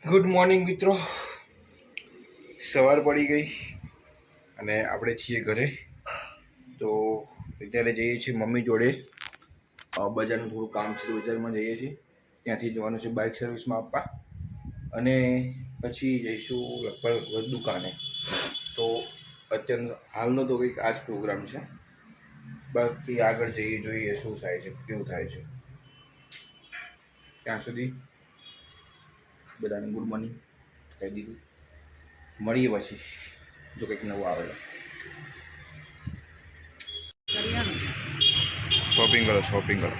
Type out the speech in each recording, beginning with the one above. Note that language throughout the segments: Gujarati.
ગુડ મોર્નિંગ મિત્રો. સવાર પડી ગઈ અને આપણે છીએ ઘરે. તો અત્યારે જઈએ છીએ મમ્મી જોડે. બજારનું થોડું કામ છે, બજારમાં જઈએ છીએ. ત્યાંથી જવાનું છે બાઇક સર્વિસમાં આપવા અને પછી જઈશું લગભગ દુકાને. તો અત્યારે હાલનો તો કંઈક આ જ પ્રોગ્રામ છે. બાકી આગળ જઈએ, જોઈએ શું થાય છે, કેવું થાય છે. ત્યાં સુધી બધાને ગુડ મોર્નિંગ કહી દીધું. મળીએ પછી જો કંઈક નવું આવેલો. શોપિંગ કરો, શોપિંગ કરો.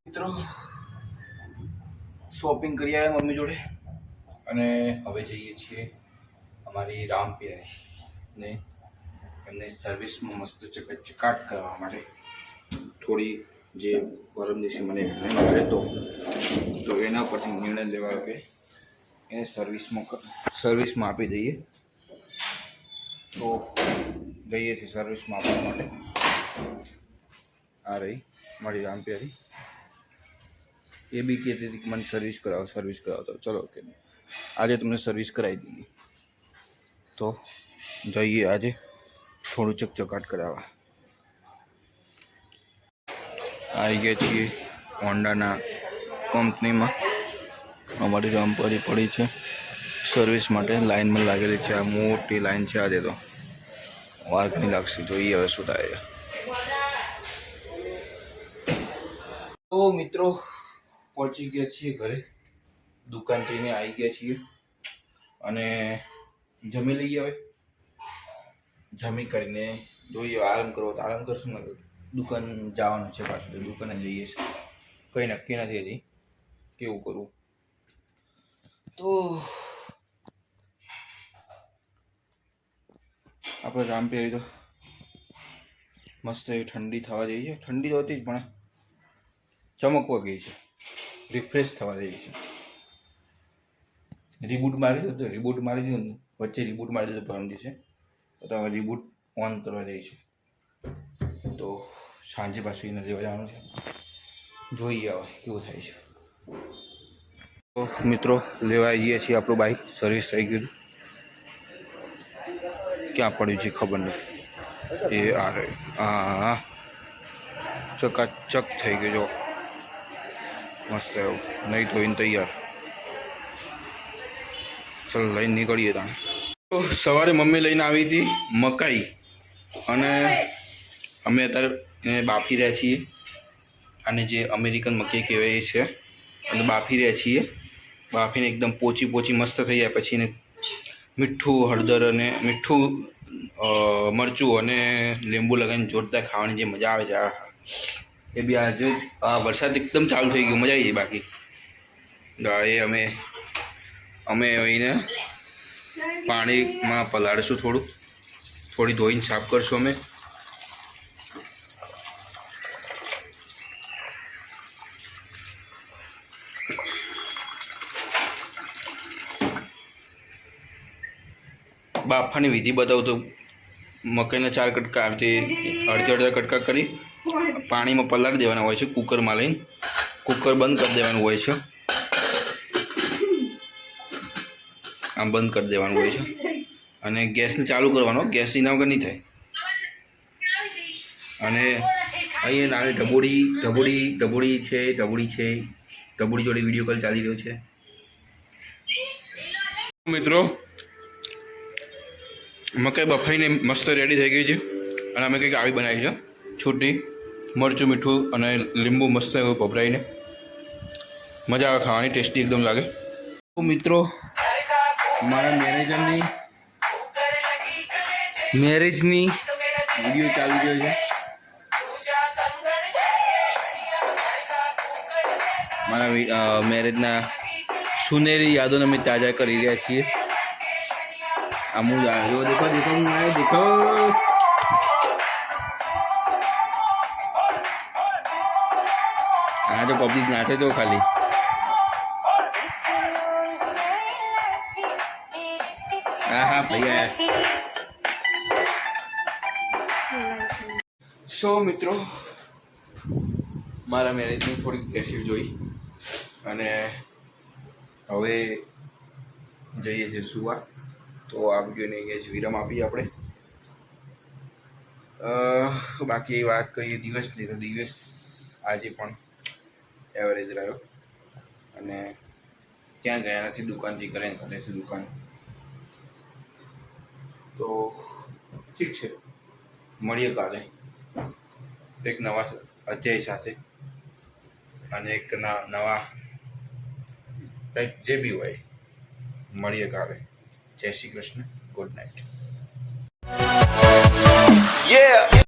મિત્રો શોપિંગ કરી આવ્યા મમ્મી જોડે અને હવે જઈએ છીએ અમારી રામપિયારી ને એમને સર્વિસમાં મસ્ત ચકાટ કરવા માટે. થોડી જે પરમ દિવસે મને રહેતો તો એના પરથી નિર્ણય લેવાયો કે એને સર્વિસમાં આપી દઈએ. તો જઈએ છીએ સર્વિસમાં આપવા માટે. આ રહી મારી રામપિયારી. એ બી કહેતી હતી કે મને સર્વિસ કરાવો તો ચલો કે આજે તમને સર્વિસ કરાવી દઈએ. તો જઈએ આજે થોડું ચકચકાટ કરાવવા. આવી ગયા છીએ હોન્ડાના કંપનીમાં. અમારી રામપિયારી પડી છે સર્વિસ માટે, લાઇનમાં લાગેલી છે. આ મોટી લાઈન છે. આજે તો વાર ઘણી લાગશે, જોઈએ હવે શું થાય. તો મિત્રો પહોંચી ગયા છીએ ઘરે. દુકાન જઈને આવી ગયા છીએ અને જમી લઈએ. હવે જમી કરીને જોઈએ આરામ કરવો તો આરામ કરશું ને દુકાન જવાનું છે પાછું. તો દુકાને જઈએ છીએ. કંઈ નક્કી નથી હજી કેવું કરવું. તો આપણે રામપિયારી તો મસ્ત એવી ઠંડી થવા જઈ છે. ઠંડી તો હતી જ પણ ચમકવા ગઈ છે, રિફ્રેશ થવા જઈ છે. રિબૂટ મારી દીધું વચ્ચે રિબૂટ મારી દીધું પરમ દિવસે. તો હવે રિબૂટ ઓન કરવા જાય છે. તો સાંજે પાછું એને લેવા જવાનું છે. જોઈએ હવે કેવું થાય છે. તો મિત્રો લેવા જઈએ છીએ. આપણું બાઇક સર્વિસ થઈ ગયું. ક્યાં પડ્યું છે ખબર નથી. એ આ રહ્યું. હા ચકાચક થઈ ગયું. જો મસ્ત એવું નહીં ધોઈને તૈયાર. ચાલો લઈને નીકળીએ ત્યાં. તો સવારે મમ્મી લઈને આવી હતી મકાઈ અને અમે અત્યારે એને બાફી રહ્યા છીએ. અને જે અમેરિકન મકાઈ કહેવાય એ છે અને બાફી રહ્યા છીએ. બાફીને એકદમ પોચી મસ્ત થઈ જાય પછી એને મીઠું હળદર અને મીઠું મરચું અને લીંબુ લગાવીને જોરદાર ખાવાની જે મજા આવે છે એ બી. આજે આ વરસાદ એકદમ ચાલુ થઈ ગયો, મજા આવી જાય. બાકી એ અમે એને પાણીમાં પલાળીશું. થોડી ધોઈને સાફ કરશું અમે. બાફાની વિધિ બતાવું તો મકાઈના 4 કટકા આવતી અડધા કટકા કરી પાણીમાં પલાળી દેવાના હોય છે. કુકરમાં લઈને કુકર બંધ કરી દેવાનું હોય છે. આમ બંધ કરી દેવાનું હોય છે અને ગેસને ચાલુ કરવાનો. ગેસ એના વગર નહીં થાય. અને અહીંયા નાની ઢબુડી છે. ઢબુડી જોડે વિડીયો કોલ ચાલી રહ્યો છે. મિત્રો મકાઈ બફાઈને મસ્ત રેડી થઈ ગઈ છે અને અમે કંઈક આવી બનાવી છે. છૂટી મરચું મીઠું અને લીંબુ મસ્ત એવું ભભરાઈને મજા આવે ખાવાની. ટેસ્ટી એકદમ લાગે. તો મિત્રો મારા મેરેજની વિડીયો ચાલી રહ્યો છે. મારા મેરેજના સુનેરી યાદોને અમે તાજા કરી રહ્યા છીએ. देखो हाँ जो पब्लिक नाचे तो खाली हाँ भैया. सो मित्रों મારા મેરેજની થોડીક કેસેટ જોઈ અને હવે જઈએ છીએ સુવા. તો આ વિડીયોને અહીંયા જ વિરામ આપીએ આપણે. બાકી વાત કરીએ દિવસની, તો દિવસ આજે પણ એવરેજ રહ્યો અને ક્યાં ગયા નથી, દુકાનથી ઘરે ઘરેથી દુકાન. તો ઠીક છે, મળીએ કાલે એક નવા અધ્યાય સાથે અને એક નવા કંઈક જે બી હોય. મળીએ કાલે. જય Shri Krishna. Good night. Yeah.